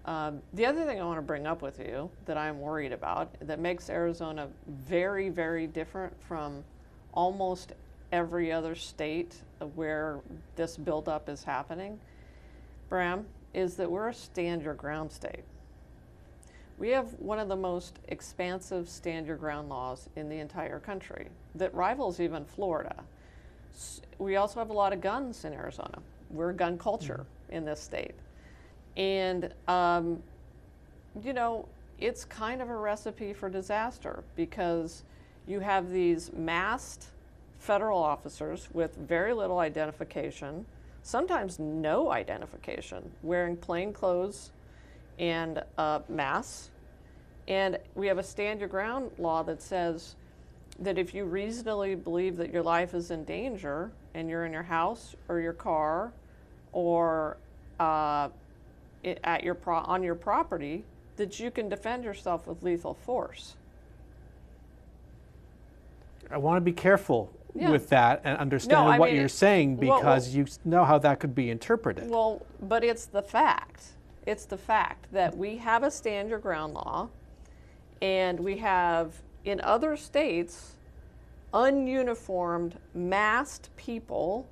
The other thing I want to bring up with you that I'm worried about that makes Arizona very, very different from almost every other state where this buildup is happening, Bram, is that we're a stand your ground state. We have one of the most expansive stand your ground laws in the entire country that rivals even Florida. We also have a lot of guns in Arizona. We're a gun culture in this state. And, you know, it's kind of a recipe for disaster because you have these masked federal officers with very little identification, sometimes no identification, wearing plain clothes and masks. And we have a stand your ground law that says that if you reasonably believe that your life is in danger and you're in your house or your car or on your property, that you can defend yourself with lethal force. I want to be careful with that and understand what you're saying because you know how that could be interpreted. Well, but it's the fact. It's the fact that we have a stand your ground law and we have in other states ununiformed, masked people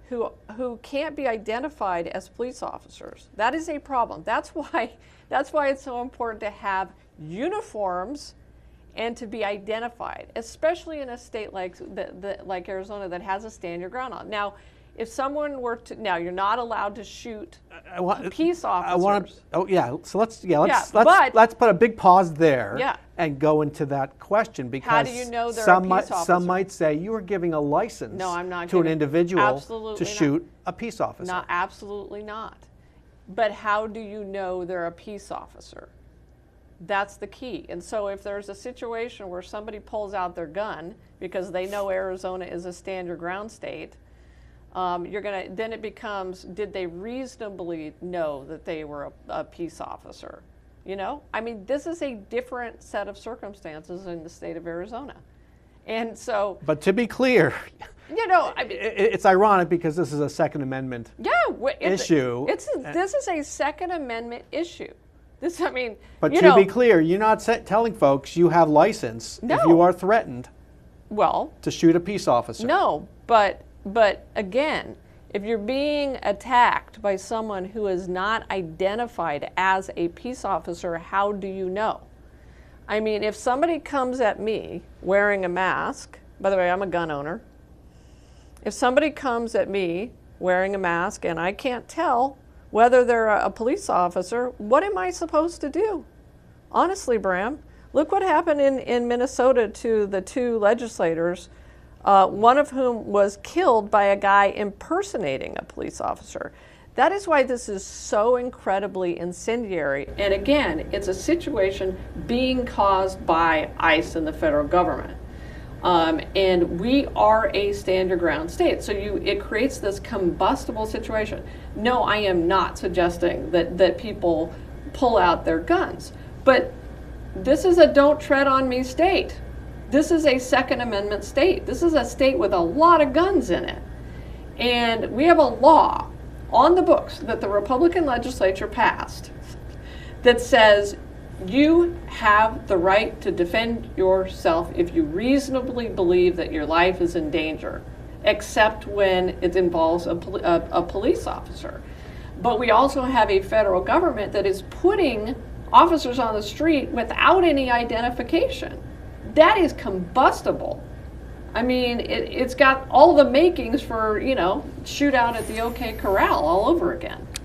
who can't be identified as police officers. That is a problem. That's why it's so important to have uniforms and to be identified, especially in a state like like Arizona that has a stand your ground on. Now, if someone were to, now you're not allowed to shoot peace officers. So let's put a big pause there and go into that question because how do you know they're a peace officer? Some might say you are giving a license to an individual to shoot a peace officer. No, absolutely not. But how do you know they're a peace officer? That's the key. And so if there's a situation where somebody pulls out their gun because they know Arizona is a stand your ground state, then it becomes, did they reasonably know that they were a peace officer? You know, I mean, this is a different set of circumstances in the state of Arizona. And so, but to be clear, you know, I mean, it's ironic because this is a Second Amendment issue. This is a Second Amendment issue. But to be clear, you're not telling folks you have license if you are threatened to shoot a peace officer. No, but again, if you're being attacked by someone who is not identified as a peace officer, how do you know? I mean, if somebody comes at me wearing a mask, by the way, I'm a gun owner. If somebody comes at me wearing a mask and I can't tell whether they're a police officer, what am I supposed to do? Honestly, Bram, look what happened in Minnesota to the two legislators, one of whom was killed by a guy impersonating a police officer. That is why this is so incredibly incendiary. And again, it's a situation being caused by ICE and the federal government. And we are a stand your ground state. So it creates this combustible situation. No, I am not suggesting that people pull out their guns. But this is a don't tread on me state. This is a Second Amendment state. This is a state with a lot of guns in it. And we have a law on the books that the Republican legislature passed that says you have the right to defend yourself if you reasonably believe that your life is in danger, except when it involves a police officer. But we also have a federal government that is putting officers on the street without any identification. That is combustible. I mean, it's got all the makings for, shootout at the OK Corral all over again.